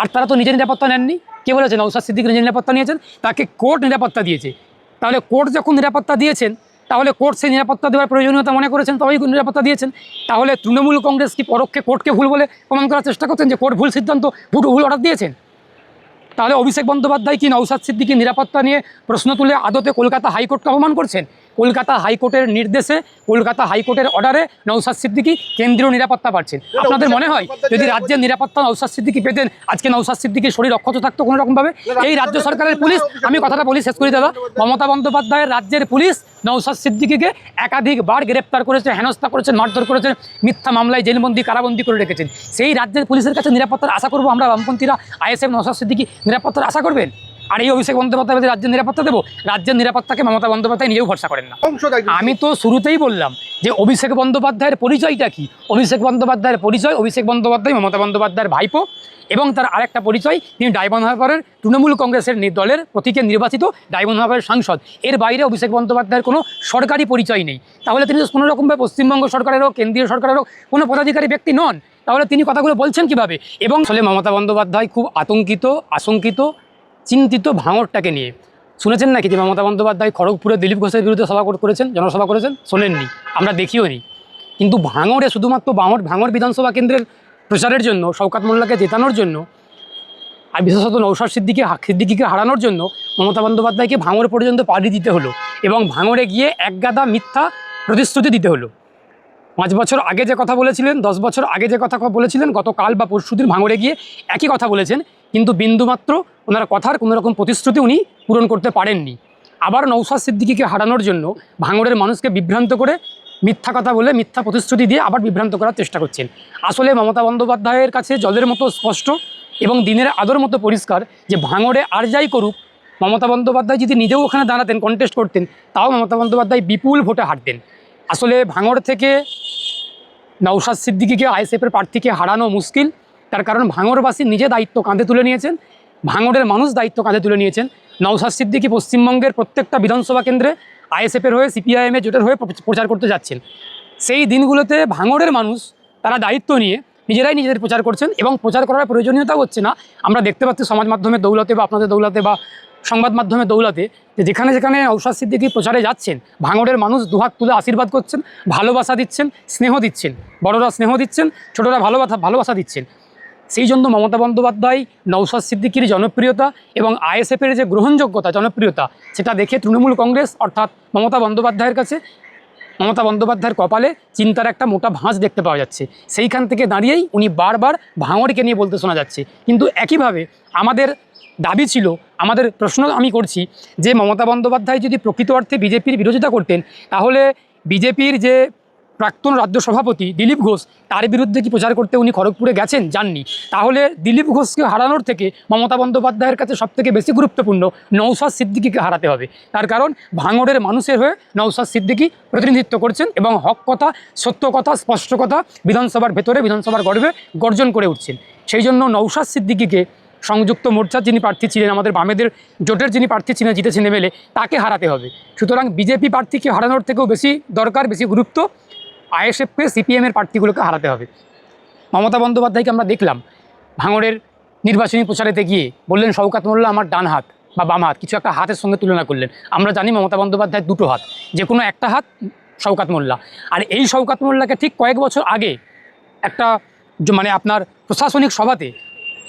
আর তারা তো নিজের নিরাপত্তা নেননি। কে বলেছে? নওশাদ সিদ্দিকী নিজের নিরাপত্তা নিয়েছেন, তাকে কোর্ট নিরাপত্তা দিয়েছে। তাহলে কোর্ট যখন নিরাপত্তা দিয়েছেন, তাহলে কোর্ট সেই নিরাপত্তা দেওয়ার প্রয়োজনীয়তা মনে করেছেন, তবেই নিরাপত্তা দিয়েছেন। তাহলে তৃণমূল কংগ্রেস কি পরোক্ষে কোর্টকে ভুল বলে প্রমাণ করার চেষ্টা করছেন যে কোর্ট ভুল সিদ্ধান্ত, ভুল অর্ডার দিয়েছেন? তাহলে অভিষেক বন্দ্যোপাধ্যায় কি নওশাদ সিদ্দিকীর নিরাপত্তা নিয়ে প্রশ্ন তুলে আদতে কলকাতা হাইকোর্টকে অপমান করছেন? কলকাতা হাইকোর্টের নির্দেশে, কলকাতা হাইকোর্টের অর্ডারে নওশাদ সিদ্দিকী কেন্দ্রীয় নিরাপত্তা পাচ্ছেন। আপনাদের মনে হয় যদি রাজ্যের নিরাপত্তা নওশাদ সিদ্দিকী পেতেন, আজকে নওশাদ সিদ্দিকীর শরীর অক্ষত থাকতো কোনো রকমভাবে? এই রাজ্য সরকারের পুলিশ, আমি কথাটা বলি শেষ করি দাদা, মমতা বন্দ্যোপাধ্যায়ের রাজ্যের পুলিশ নওশাদ সিদ্দিকীকে একাধিকবার গ্রেপ্তার করেছে, হেনস্থা করেছেন, মারধর করেছেন, মিথ্যা মামলায় জেলবন্দি, কারাবন্দি করে রেখেছেন। সেই রাজ্যের পুলিশের কাছে নিরাপত্তার আশা করবো আমরা বামপন্থীরা? আইএসএফ নওশাদ সিদ্দিকী নিরাপত্তার আশা করবেন? আর এই অভিষেক বন্দ্যোপাধ্যায় রাজ্যের নিরাপত্তা দেবো? রাজ্যের নিরাপত্তাকে মমতা বন্দ্যোপাধ্যায় নিজেও ভরসা করেন না। আমি তো শুরুতেই বললাম যে অভিষেক বন্দ্যোপাধ্যায়ের পরিচয়টা কি। অভিষেক বন্দ্যোপাধ্যায়ের পরিচয়, অভিষেক বন্দ্যোপাধ্যায় মমতা বন্দ্যোপাধ্যায়ের ভাইপো, এবং তার আরেকটা পরিচয়, তিনি ডায়মন্ড হারবারের তৃণমূল কংগ্রেসের দলের প্রতীকে নির্বাচিত ডায়মন্ড হারবারের সাংসদ। এর বাইরে অভিষেক বন্দ্যোপাধ্যায়ের কোনো সরকারি পরিচয় নেই। তাহলে তিনি কোনো রকমভাবে পশ্চিমবঙ্গ সরকারেরও, কেন্দ্রীয় সরকারেরও কোনো পদাধিকারী ব্যক্তি নন। তাহলে তিনি কথাগুলো বলছেন কীভাবে? এবং আসলে মমতা বন্দ্যোপাধ্যায় খুব আশঙ্কিত, চিন্তিত ভাঙড়টাকে নিয়ে। শুনেছেন নাকি যে মমতা বন্দ্যোপাধ্যায় খড়গপুরে দিলীপ ঘোষের বিরুদ্ধে সভা করেছেন, জনসভা করেছেন? শোনেননি, আমরা দেখিও নি। কিন্তু ভাঙড়ে শুধুমাত্র ভাঙড় বিধানসভা কেন্দ্রের প্রচারের জন্য, শওকত মোল্লাকে জেতানোর জন্য, আর বিশেষত নওশাদ সিদ্দিকীকে হারানোর জন্য মমতা বন্দ্যোপাধ্যায়কে ভাঙড় পর্যন্ত পাড়ি দিতে হলো, এবং ভাঙড়ে গিয়ে একগাদা মিথ্যা প্রতিশ্রুতি দিতে হলো। 5 বছর আগে যে কথা বলেছিলেন, 10 বছর আগে যে কথা বলেছিলেন, গতকাল বা পরশুদিন ভাঙড়ে গিয়ে একই কথা বলেছেন, কিন্তু বিন্দুমাত্র ওনার কথার কোনো রকম প্রতিশ্রুতি উনি পূরণ করতে পারেননি। আবার নওশাদ সিদ্দিকীকে হারানোর জন্য ভাঙড়ের মানুষকে বিভ্রান্ত করে, মিথ্যা কথা বলে, মিথ্যা প্রতিশ্রুতি দিয়ে আবার বিভ্রান্ত করার চেষ্টা করছেন। আসলে মমতা বন্দ্যোপাধ্যায়ের কাছে জলের মতো স্পষ্ট এবং দিনের আলোর মতো পরিষ্কার যে ভাঙড়ে আর যাই করুক, মমতা বন্দ্যোপাধ্যায় যদি নিজেও ওখানে দাঁড়াতেন, কন্টেস্ট করতেন, তাও মমতা বন্দ্যোপাধ্যায় বিপুল ভোটে হারতেন। আসলে ভাঙড় থেকে নওশাদ সিদ্দিকীকে, আইএসএফের প্রার্থীকে হারানো মুশকিল। তার কারণ ভাঙড়বাসী নিজে দায়িত্ব কাঁধে তুলে নিয়েছেন, ভাঙড়ের মানুষ দায়িত্ব কাঁধে তুলে নিয়েছেন। নওশাদ সিদ্দিকী পশ্চিমবঙ্গের প্রত্যেকটা বিধানসভা কেন্দ্রে আইএসএফের হয়ে, সিপিআইএমের জোটের হয়ে প্রচার করতে যাচ্ছেন। সেই দিনগুলোতে ভাঙড়ের মানুষ তারা দায়িত্ব নিয়ে নিজেরাই নিজেদের প্রচার করছেন, এবং প্রচার করার প্রয়োজনীয়তাও হচ্ছে না। আমরা দেখতে পাচ্ছি সমাজ মাধ্যমের দৌলতে বা আপনাদের দৌলতে বা সংবাদ মাধ্যমের দৌলতে, যে যেখানে নওশাদ সিদ্দিকী প্রচারে যাচ্ছেন, ভাঙড়ের মানুষ দুহাত তুলে আশীর্বাদ করছেন, ভালোবাসা দিচ্ছেন, স্নেহ দিচ্ছেন। বড়রা স্নেহ দিচ্ছেন, ছোটরা ভালোবাসা দিচ্ছেন। সেই জন্য মমতা বন্দ্যোপাধ্যায় নওশাদ সিদ্দিকীর জনপ্রিয়তা এবং আইএসএফের যে গ্রহণযোগ্যতা, জনপ্রিয়তা, সেটা দেখে তৃণমূল কংগ্রেস অর্থাৎ মমতা বন্দ্যোপাধ্যায়ের কাছে, মমতা বন্দ্যোপাধ্যায়ের কপালে চিন্তার একটা মোটা ভাঁজ দেখতে পাওয়া যাচ্ছে। সেইখান থেকে দাঁড়িয়েই উনি বারবার ভাঙড়কে নিয়ে বলতে শোনা যাচ্ছে। কিন্তু একইভাবে আমাদের দাবি ছিল, আমাদের প্রশ্ন আমি করছি, যে মমতা বন্দ্যোপাধ্যায় যদি প্রকৃত অর্থে বিজেপির বিরোধিতা করতেন, তাহলে বিজেপির যে প্রাক্তন রাজ্য সভাপতি দিলীপ ঘোষ, তার বিরুদ্ধে কি প্রচার করতে উনি খড়গপুরে গেছেন? যাননি। তাহলে দিলীপ ঘোষকে হারানোর থেকে মমতা বন্দ্যোপাধ্যায়ের কাছে সবথেকে বেশি গুরুত্বপূর্ণ নওশাদ সিদ্দিকীকে হারাতে হবে। তার কারণ ভাঙড়ের মানুষের হয়ে নওশাদ সিদ্দিকী প্রতিনিধিত্ব করছেন, এবং হক কথা, সত্য কথা, স্পষ্ট কথা বিধানসভার ভেতরে, বিধানসভার গর্বে গর্জন করে উঠছেন। সেই জন্য নওশাদ সিদ্দিকীকে সংযুক্ত মোর্চার যিনি প্রার্থী ছিলেন, আমাদের বামেদের জোটের যিনি প্রার্থী ছিলেন, জিতেছেন এমএলএ, তাকে হারাতে হবে। সুতরাং বিজেপি প্রার্থীকে হারানোর থেকেও বেশি দরকার, বেশি গুরুত্ব আইএসএফকে, সিপিএমের প্রার্থীগুলোকে হারাতে হবে। মমতা বন্দ্যোপাধ্যায়কে আমরা দেখলাম ভাঙড়ের নির্বাচনী প্রচারেতে গিয়ে বললেন শওকত মোল্লা আমার ডান হাত বা বাম হাত, কিছু একটা হাতের সঙ্গে তুলনা করলেন। আমরা জানি মমতা বন্দ্যোপাধ্যায়ের দুটো হাত, যে কোনো একটা হাত শওকত মোল্লা। আর এই শওকত মোল্লাকে ঠিক কয়েক বছর আগে একটা আপনার প্রশাসনিক সভাতে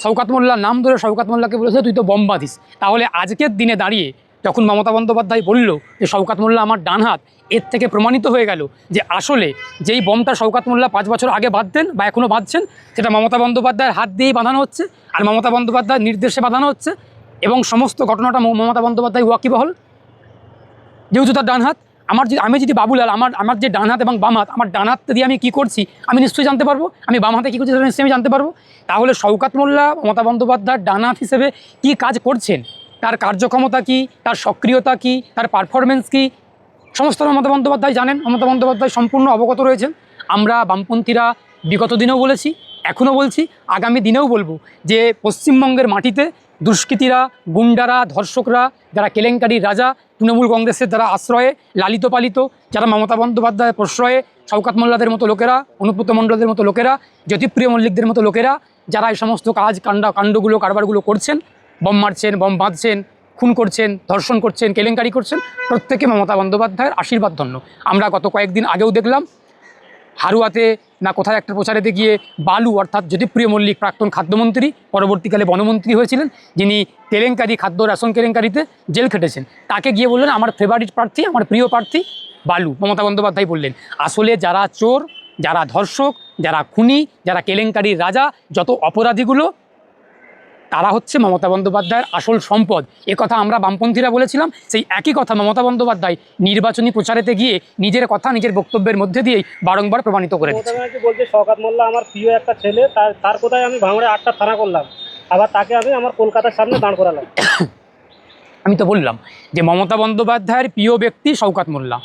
শওকত মোল্লার নাম ধরে শওকত মোল্লাকে বলেছে তুই তো বম বাঁধিস। তাহলে আজকের দিনে দাঁড়িয়ে যখন মমতা বন্দ্যোপাধ্যায় বলল যে শওকত মোল্লা আমার ডান হাত, এর থেকে প্রমাণিত হয়ে গেল যে আসলে যেই বমটা শওকত মোল্লা 5 বছর আগে বাঁধতেন বা এখনও বাঁধছেন, সেটা মমতা বন্দ্যোপাধ্যায়ের হাত দিয়েই বাঁধানো হচ্ছে, আর মমতা বন্দ্যোপাধ্যায়ের নির্দেশে বাঁধানো হচ্ছে, এবং সমস্ত ঘটনাটা মমতা বন্দ্যোপাধ্যায় ওয়াকিবহল। যেহেতু তার ডান হাত, আমি যদি বাবুলাল, আমার যে ডান হাত এবং বাম হাত, আমার ডান হাত দিয়ে আমি কী করছি আমি নিশ্চয়ই জানতে পারবো, আমি বাম হাতে কী করছি সেটা নিশ্চয়ই আমি জানতে পারবো। তাহলে শওকত মোল্লা মমতা বন্দ্যোপাধ্যায়ের ডান হাত হিসেবে কী কাজ করছেন, তার কার্যক্ষমতা কী, তার সক্রিয়তা কী, তার পারফরমেন্স কী, সমস্ত মমতা বন্দ্যোপাধ্যায় জানেন, মমতা বন্দ্যোপাধ্যায় সম্পূর্ণ অবগত রয়েছেন। আমরা বামপন্থীরা বিগত দিনেও বলেছি, এখনও বলছি, আগামী দিনেও বলবো যে পশ্চিমবঙ্গের মাটিতে দুষ্কৃতীরা, গুন্ডারা, ধর্ষকরা, যারা কেলেঙ্কারির রাজা, তৃণমূল কংগ্রেসের দ্বারা আশ্রয়ে লালিত পালিত, যারা মমতা বন্দ্যোপাধ্যায়ের প্রশ্রয়ে শওকত মোল্লাদের মতো লোকেরা, অনুব্রত মণ্ডলদের মতো লোকেরা, জ্যোতিপ্রিয় মল্লিকদের মতো লোকেরা, যারা এই সমস্ত কাণ্ডগুলো কারবারগুলো করছেন, বম মারছেন, বম বাঁধছেন, খুন করছেন, ধর্ষণ করছেন, কেলেঙ্কারি করছেন, প্রত্যেকে মমতা বন্দ্যোপাধ্যায়ের আশীর্বাদ ধন্য। আমরা গত কয়েকদিন আগেও দেখলাম হারুয়াতে না কোথায় একটা প্রচারেতে গিয়ে বালু অর্থাৎ জ্যোতিপ্রিয় মল্লিক, প্রাক্তন খাদ্যমন্ত্রী, পরবর্তীকালে বনমন্ত্রী হয়েছিলেন, যিনি কেলেঙ্কারি, খাদ্য রেশন কেলেঙ্কারিতে জেল খেটেছেন, তাকে গিয়ে বললেন আমার ফেভারিট প্রার্থী, আমার প্রিয় প্রার্থী বালু। মমতা বন্দ্যোপাধ্যায় বললেন আসলে যারা চোর, যারা ধর্ষক, যারা খুনি, যারা কেলেঙ্কারির রাজা, যত অপরাধীগুলো, তারা হচ্ছে মমতা বন্দ্যোপাধ্যায়ের আসল সম্পদ। কথা আমরা বামপন্থীরা বলেছিলাম, সেই একই কথা মমতা বন্দ্যোপাধ্যায় নির্বাচনী প্রচারেতে গিয়ে নিজের কথা, নিজের বক্তব্যের মধ্যে দিয়েই বারংবার প্রমাণিত করে দিচ্ছে। বলছে শওকত মোল্লা আমার প্রিয় একটা ছেলে, তার কোথায় আমি ভাঙড়ে 8টা থানা করলাম, আবার তাকে আমি আমার কলকাতার সামনে দাঁড় করালাম। আমি তো বললাম যে মমতা বন্দ্যোপাধ্যায়ের প্রিয় ব্যক্তি শওকত মোল্লা,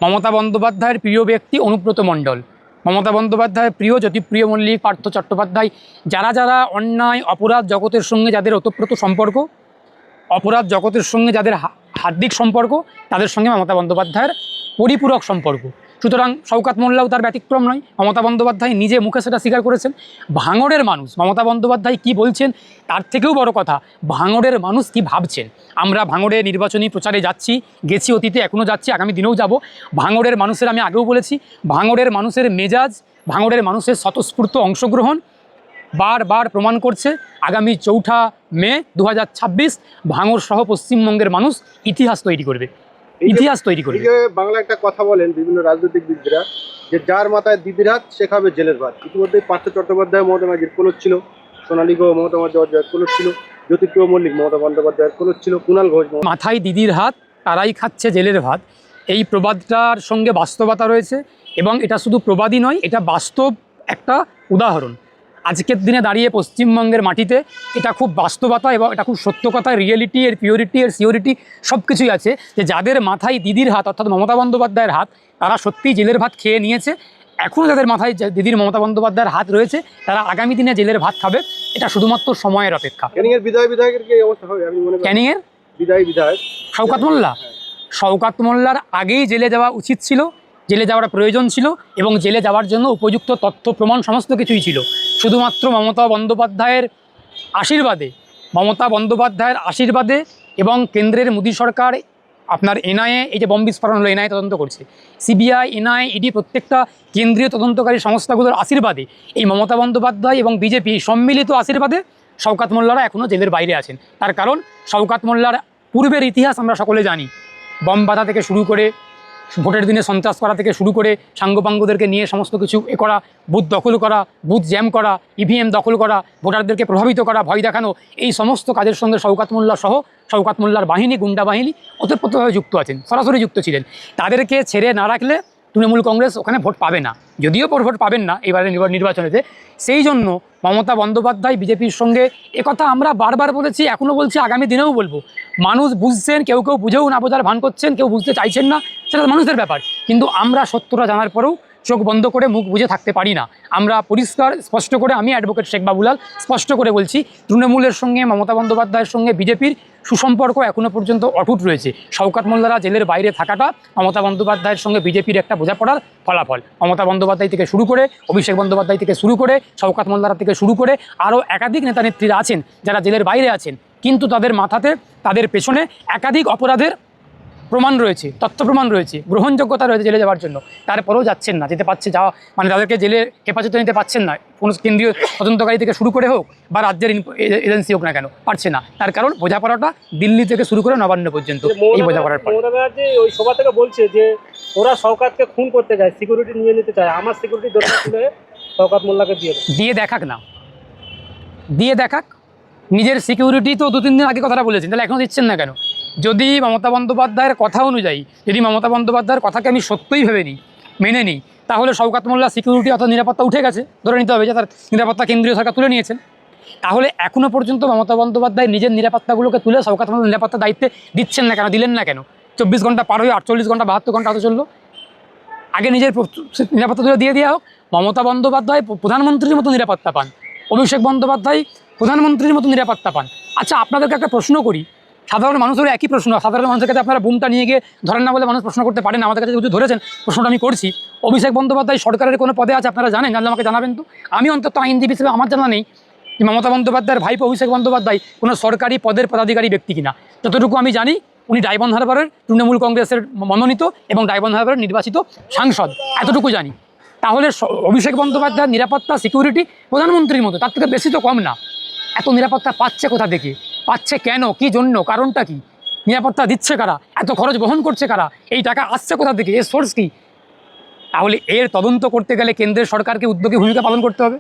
মমতা বন্দ্যোপাধ্যায়ের প্রিয় ব্যক্তি অনুব্রত মণ্ডল, মমতা বন্দ্যোপাধ্যায়ের প্রিয় জ্যোতিপ্রিয় মল্লিক, পার্থ চট্টোপাধ্যায়, যারা যারা অন্যায় অপরাধ জগতের সঙ্গে যাদের ওতপ্রোত সম্পর্ক, অপরাধ জগতের সঙ্গে যাদের হার্দিক সম্পর্ক, তাদের সঙ্গে মমতা বন্দ্যোপাধ্যায়ের পরিপূরক সম্পর্ক। সুতরাং শওকত মোল্লাও তার ব্যতিক্রম নয়। মমতা বন্দ্যোপাধ্যায় নিজে মুখে সেটা স্বীকার করেছেন। ভাঙড়ের মানুষ মমতা বন্দ্যোপাধ্যায় কি বলছেন তার থেকেও বড় কথা ভাঙড়ের মানুষ কি ভাবছেন। আমরা ভাঙড়ে নির্বাচনী প্রচারে যাচ্ছি, গেছি অতীতে, এখনও যাচ্ছি, আগামী দিনেও যাব। ভাঙড়ের মানুষের, আমি আগেও বলেছি, ভাঙড়ের মানুষের মেজাজ, ভাঙড়ের মানুষের স্বতঃস্ফূর্ত অংশগ্রহণ বারবার প্রমাণ করছে আগামী 4 মে 2026 ভাঙড় সহ পশ্চিমবঙ্গের মানুষ ইতিহাস তৈরি করবে, ইতিহাস তৈরি করবে। বাংলা একটা কথা বলেন বিভিন্ন রাজনৈতিকবিদরা যে যার মাথায় দিদির হাত সে খাবে জেলের ভাত। ইতিমধ্যে পার্থ চট্টোপাধ্যায় মমতা ব্যানার্জির কোলর ছিল, সোনালী গুহ মমতা বন্দ্যোপাধ্যায়ের কোলর ছিল, জ্যোতিপ্রিয় মল্লিক মমতা বন্দ্যোপাধ্যায়ের কোলর ছিল, কুণাল ঘোষ। মাথায় দিদির হাত, তারাই খাচ্ছে জেলের ভাত, এই প্রবাদটার সঙ্গে বাস্তবতা রয়েছে এবং এটা শুধু প্রবাদই নয়, এটা বাস্তব একটা উদাহরণ। আজকের দিনে দাঁড়িয়ে পশ্চিমবঙ্গের মাটিতে এটা খুব বাস্তবতা এবং এটা খুব সত্য কথা, রিয়েলিটি, এর পিওরিটি, এর সিওরিটি সব কিছুই আছে যে যাদের মাথায় দিদির হাত অর্থাৎ মমতা বন্দ্যোপাধ্যায়ের হাত, তারা সত্যিই জেলের ভাত খেয়ে নিয়েছে। এখনও যাদের মাথায় দিদির মমতা বন্দ্যোপাধ্যায়ের হাত রয়েছে, তারা আগামী দিনে জেলের ভাত খাবে। এটা শুধুমাত্র সময়ের অপেক্ষা। ক্যানিংয়ের বিধায়কের কি অবস্থা হবে আমি মনে করি? ক্যানিংয়ের বিধায়ক শওকত মোল্লা, শওকত মোল্লার আগেই জেলে যাওয়া উচিত ছিল, জেলে যাওয়ার প্রয়োজন ছিল এবং জেলে যাওয়ার জন্য উপযুক্ত তথ্য প্রমাণ সমস্ত কিছুই ছিল। শুধুমাত্র মমতা বন্দ্যোপাধ্যায়ের আশীর্বাদে, মমতা বন্দ্যোপাধ্যায়ের আশীর্বাদে এবং কেন্দ্রের মোদী সরকার, আপনার এনআইএ, এই যে বম বিস্ফোরণ হলো, এনআইএ তদন্ত করছে, সিবিআই, এনআইএ, ইডি, প্রত্যেকটা কেন্দ্রীয় তদন্তকারী সংস্থাগুলোর আশীর্বাদে, এই মমতা বন্দ্যোপাধ্যায় এবং বিজেপি সম্মিলিত আশীর্বাদে শওকত মোল্লারা এখনও জেলের বাইরে আছেন। তার কারণ শওকত মোল্লার পূর্বের ইতিহাস আমরা সকলে জানি। বম বাধা থেকে শুরু করে, ভোটের দিনে সন্ত্রাস করা থেকে শুরু করে, সাঙ্গপাঙ্গদেরকে নিয়ে সমস্ত কিছু করা, বুথ দখল করা, বুথ জ্যাম করা, ইভিএম দখল করা, ভোটারদেরকে প্রভাবিত করা, ভয় দেখানো, এই সমস্ত কাজের সঙ্গে শওকত মোল্লা সহ শওকত মোল্লার বাহিনী, গুন্ডা বাহিনী ওতপ্রোতভাবে যুক্ত আছেন, সরাসরি যুক্ত ছিলেন। তাদেরকে ছেড়ে না রাখলে তৃণমূল কংগ্রেস ওখানে ভোট পাবে না, যদিও ভোট পাবেন না এবারে নির্বাচনেতে। সেই জন্য মমতা বন্দ্যোপাধ্যায় বিজেপির সঙ্গে, একথা আমরা বারবার বলেছি, এখনও বলছি, আগামী দিনেও বলবো। মানুষ বুঝছেন, কেউ কেউ বুঝেও না বোঝার ভান করছেন, কেউ বুঝতে চাইছেন না, সেটা মানুষের ব্যাপার। কিন্তু আমরা সত্যটা জানার পরেও চোখ বন্ধ করে মুখ বুজে থাকতে পারি না। আমরা পরিষ্কার স্পষ্ট করে, আমি অ্যাডভোকেট শেখ বাবুলাল স্পষ্ট করে বলছি, তৃণমূলের সঙ্গে মমতা বন্দ্যোপাধ্যায়ের সঙ্গে বিজেপির সুসম্পর্ক এখনও পর্যন্ত অটুট রয়েছে। শওকত মোল্লারা জেলের বাইরে থাকাটা মমতা বন্দ্যোপাধ্যায়ের সঙ্গে বিজেপির একটা বোঝাপড়ার ফলাফল। মমতা বন্দ্যোপাধ্যায় থেকে শুরু করে, অভিষেক বন্দ্যোপাধ্যায় থেকে শুরু করে, শওকত মোল্লারা থেকে শুরু করে আরও একাধিক নেতা নেত্রীরা আছেন যারা জেলের বাইরে আছেন, কিন্তু তাদের মাথাতে, তাদের পেছনে একাধিক অপরাধের প্রমাণ রয়েছে, তথ্য প্রমাণ রয়েছে, গ্রহণযোগ্যতা রয়েছে জেলে যাওয়ার জন্য। তারপরেও যাচ্ছেন না, যেতে পারছে, যাওয়া মানে তাদেরকে জেলে হেফাজতে নিতে পারছেন না, কোনো কেন্দ্রীয় তদন্তকারী থেকে শুরু করে হোক বা রাজ্যের এজেন্সি হোক না কেন, পারছে না। তার কারণ বোঝাপড়াটা দিল্লি থেকে শুরু করে নবান্ন পর্যন্ত এই বোঝাপড়ার পর। মমতা ব্যানার্জি ওই সভা থেকে বলছে যে ওরা শওকতকে খুন করতে যায়, সিকিউরিটি নিয়ে নিতে চায়, আমার সিকিউরিটি দরকার ছিল, শওকত মোল্লাকে দিয়ে দেখাক না, দিয়ে দেখাক। নিজের সিকিউরিটি তো 2-3 দিন আগে কথাটা বলেছেন, তাহলে এখনও দিচ্ছেন না কেন? যদি মমতা বন্দ্যোপাধ্যায়ের কথা অনুযায়ী, যদি মমতা বন্দ্যোপাধ্যায়ের কথাকে আমি সত্যই ভেবে নিই, মেনে নিই, তাহলে শওকত মোল্লা সিকিউরিটি অর্থাৎ নিরাপত্তা উঠে গেছে, ধরে নিতে হবে যে তার নিরাপত্তা কেন্দ্রীয় সরকার তুলে নিয়েছেন। তাহলে এখনও পর্যন্ত মমতা বন্দ্যোপাধ্যায় নিজের নিরাপত্তাগুলোকে তুলে শওকত মোল্লার নিরাপত্তা দায়িত্বে দিচ্ছেন না কেন, দিলেন না কেন? 24 ঘন্টা পার হয়ে 48 ঘন্টা 72 ঘন্টা হতে চললো। আগে নিজের নিরাপত্তা তুলে দিয়ে দেওয়া হোক। মমতা বন্দ্যোপাধ্যায় প্রধানমন্ত্রীর মতো নিরাপত্তা পান, অভিষেক বন্দ্যোপাধ্যায় প্রধানমন্ত্রীর মতো নিরাপত্তা পান। আচ্ছা, আপনাদেরকে একটা প্রশ্ন করি, সাধারণ মানুষের একই প্রশ্ন, সাধারণ মানুষের কাছে আপনারা বুমটা নিয়ে গিয়ে ধরেন না বলে মানুষ প্রশ্ন করতে পারেন না, আমাদের কাছে যেহেতু ধরেছেন প্রশ্নটা আমি করছি। অভিষেক বন্দ্যোপাধ্যায় সরকারের কোনো পদে আছে আপনারা জানেন? জানলে আমাকে জানাবেন তো। আমি অন্তত আইনজীবী হিসেবে আমার জানা নেই যে মমতা বন্দ্যোপাধ্যায়ের ভাইপো অভিষেক বন্দ্যোপাধ্যায় কোনো সরকারি পদের পদাধিকারী ব্যক্তি কিনা। যতটুকু আমি জানি উনি ডায়মন্ড হারবারের তৃণমূল কংগ্রেসের মনোনীত এবং ডায়মন্ড হারবারের নির্বাচিত সাংসদ, এতটুকু জানি। তাহলে অভিষেক বন্দ্যোপাধ্যায়ের নিরাপত্তা সিকিউরিটি প্রধানমন্ত্রীর মতো, তার থেকে বেশি তো কম না। এত নিরাপত্তা পাচ্ছে কোথা থেকে, পাচ্ছে কেন, কি জন্য, কারণটা কি, নিরাপত্তা দিচ্ছে কারা, এত খরচ বহন করছে কারা, এই টাকা আসছে কোথা থেকে, এর সোর্স কী? তাহলে এর তদন্ত করতে গেলে কেন্দ্রের সরকারকে উদ্যোগী ভূমিকা পালন করতে হবে।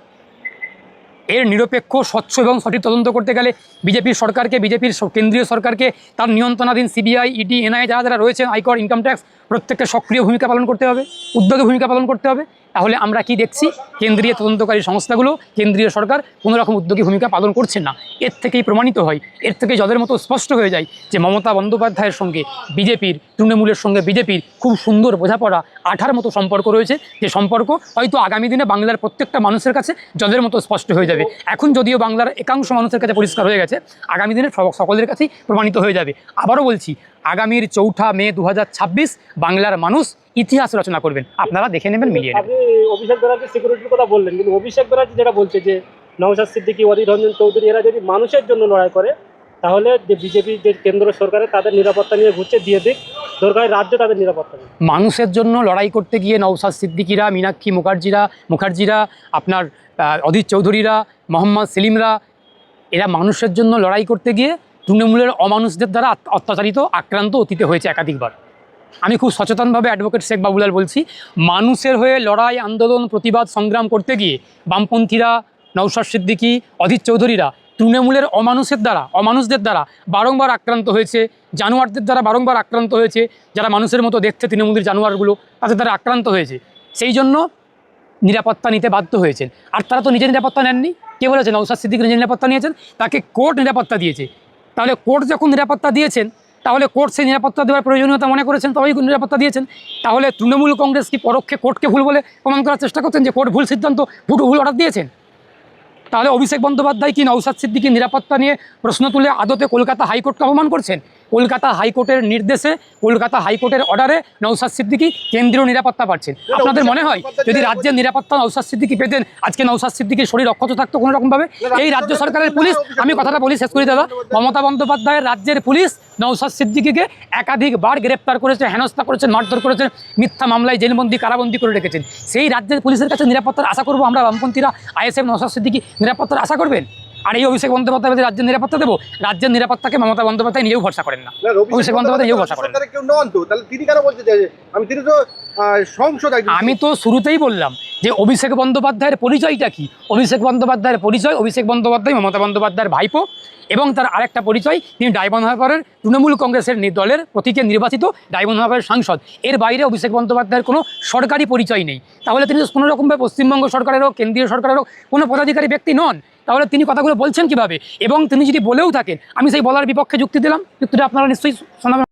এর নিরপেক্ষ, স্বচ্ছ এবং সঠিক তদন্ত করতে গেলে বিজেপির সরকারকে, বিজেপির কেন্দ্রীয় সরকারকে, তার নিয়ন্ত্রণাধীন সিবিআই, ইডি, এনআইএ যারা যারা রয়েছেন, আয়কর, ইনকাম ট্যাক্স, প্রত্যেককে সক্রিয় ভূমিকা পালন করতে হবে, উদ্যোগী ভূমিকা পালন করতে হবে। তাহলে আমরা কি দেখছি? কেন্দ্রীয় তদন্তকারী সংস্থাগুলো, কেন্দ্রীয় সরকার কোনো রকম উদ্যোগী ভূমিকা পালন করছে না। এর থেকেই প্রমাণিত হয়, এর থেকে জলের মতো স্পষ্ট হয়ে যায় যে মমতা বন্দ্যোপাধ্যায়ের সঙ্গে বিজেপির, তৃণমূলের সঙ্গে বিজেপির খুব সুন্দর বোঝাপড়া, আঠার মতো সম্পর্ক রয়েছে, যে সম্পর্ক হয়তো আগামী দিনে বাংলার প্রত্যেকটা মানুষের কাছে জলের মতো স্পষ্ট হয়ে যাবে। এখন যদিও বাংলার একাংশ মানুষের কাছে পরিষ্কার হয়ে গেছে, আগামী দিনে সকলের কাছেই প্রমাণিত হয়ে যাবে। আবারও বলছি, আগামীর 4 মে 2026 বাংলার মানুষ ইতিহাস রচনা করবেন, আপনারা দেখে নেবেন, মিলিয়ে নেবেন। আপনি অভিষেক ব্যানার্জি সিকিউরিটির কথা বললেন, কিন্তু অভিষেক ব্যানার্জি যেটা বলছে যে নওশাদ সিদ্দিকী, অধীর রঞ্জন চৌধুরী এরা যদি মানুষের জন্য লড়াই করে, তাহলে যে বিজেপি, যে কেন্দ্র সরকারে তাদের নিরাপত্তা নিয়ে ঘুরছে, দিয়ে দিক, দরকার রাজ্যে তাদের নিরাপত্তা নেই। মানুষের জন্য লড়াই করতে গিয়ে নওশাদ সিদ্দিকীরা, মীনাক্ষী মুখার্জিরা, আপনার অধীর চৌধুরীরা, মোহাম্মদ সেলিমরা, এরা মানুষের জন্য লড়াই করতে গিয়ে তৃণমূলের অমানুষদের দ্বারা অত্যাচারিত, আক্রান্ত অতীতে হয়েছে একাধিকবার। আমি খুব সচেতনভাবে অ্যাডভোকেট শেখ বাবুলাল বলছি, মানুষের হয়ে লড়াই, আন্দোলন, প্রতিবাদ, সংগ্রাম করতে গিয়ে বামপন্থীরা, নওশাদ সিদ্দিকী, অধীর চৌধুরীরা তৃণমূলের অমানুষদের দ্বারা বারংবার আক্রান্ত হয়েছে, জানোয়ারদের দ্বারা বারংবার আক্রান্ত হয়েছে, যারা মানুষের মতো দেখতে তৃণমূলের জানোয়ারগুলো, তাদের দ্বারা আক্রান্ত হয়েছে। সেই জন্য নিরাপত্তা নিতে বাধ্য হয়েছেন। আর তারা তো নিজের নিরাপত্তা নেননি। কে বলেছে নওশাদ সিদ্দিকী নিজের নিরাপত্তা নিয়েছেন? তাকে কোর্ট নিরাপত্তা দিয়েছে। তাহলে কোর্ট যখন নিরাপত্তা দিয়েছেন, তাহলে কোর্ট সেই নিরাপত্তা দেওয়ার প্রয়োজনীয়তা মনে করেছেন, তবেই নিরাপত্তা দিয়েছেন। তাহলে তৃণমূল কংগ্রেস কি পরোক্ষে কোর্টকে ভুল বলে প্রমাণ করার চেষ্টা করছেন যে কোর্ট ভুল সিদ্ধান্ত, ভুল অর্ডার দিয়েছেন? তাহলে অভিষেক বন্দ্যোপাধ্যায় কি নওশাদ সিদ্দিকীর নিরাপত্তা নিয়ে প্রশ্ন তুলে আদতে কলকাতা হাইকোর্টকে অপমান করছেন? কলকাতা হাইকোর্টের নির্দেশে, কলকাতা হাইকোর্টের অর্ডারে নওশাদ সিদ্দিকী কেন্দ্রীয় নিরাপত্তা পাচ্ছেন। আপনাদের মনে হয় যদি রাজ্যের নিরাপত্তা নওশাদ সিদ্দিকী পেতেন, আজকে নওশাদ সিদ্দিকীর শরীর অক্ষত থাকতো কোনো রকমভাবে? এই রাজ্য সরকারের পুলিশ, আমি কথাটা বলি, শেষ করি দাদা, মমতা বন্দ্যোপাধ্যায়ের রাজ্যের পুলিশ নওশাদ সিদ্দিকীকে একাধিকবার গ্রেপ্তার করেছে, হেনস্থা করেছেন, মারধর করেছেন, মিথ্যা মামলায় জেলবন্দি, কারাবন্দি করে রেখেছেন। সেই রাজ্যের পুলিশের কাছে নিরাপত্তার আশা করবো আমরা বামপন্থীরা, আইএসএফ, নওশাদ সিদ্দিকী নিরাপত্তার আশা করবেন? আর এই অভিষেক বন্দ্যোপাধ্যায় রাজ্যের নিরাপত্তা দেবো? রাজ্যের নিরাপত্তাকে মমতা বন্দ্যোপাধ্যায় নিজেও ভরসা করেন না, অভিষেক বন্দ্যোপাধ্যায় নিজেও ভরসা করেন না। আমি তো শুরুতেই বললাম যে অভিষেক বন্দ্যোপাধ্যায়ের পরিচয়টা কি? অভিষেক বন্দ্যোপাধ্যায়ের পরিচয়, অভিষেক বন্দ্যোপাধ্যায় মমতা বন্দ্যোপাধ্যায়ের ভাইপো, এবং তার আরেকটা পরিচয়, তিনি ডায়মন্ড হারবারের তৃণমূল কংগ্রেসের দলের প্রতীকে নির্বাচিত ডায়মন্ড হারবারের সাংসদ। এর বাইরে অভিষেক বন্দ্যোপাধ্যায়ের কোনো সরকারি পরিচয় নেই। তাহলে তিনি কোনো রকমভাবে পশ্চিমবঙ্গ সরকারেরও, কেন্দ্রীয় সরকারেরও কোনো পদাধিকারী ব্যক্তি নন। তাহলে তিনি কথাগুলো বলছেন কিভাবে? এবং তিনি যদি বলেও থাকেন, আমি সেই বলার বিপক্ষে যুক্তি দিলাম, যুক্তিটা আপনারা নিশ্চয়ই শোনাবেন।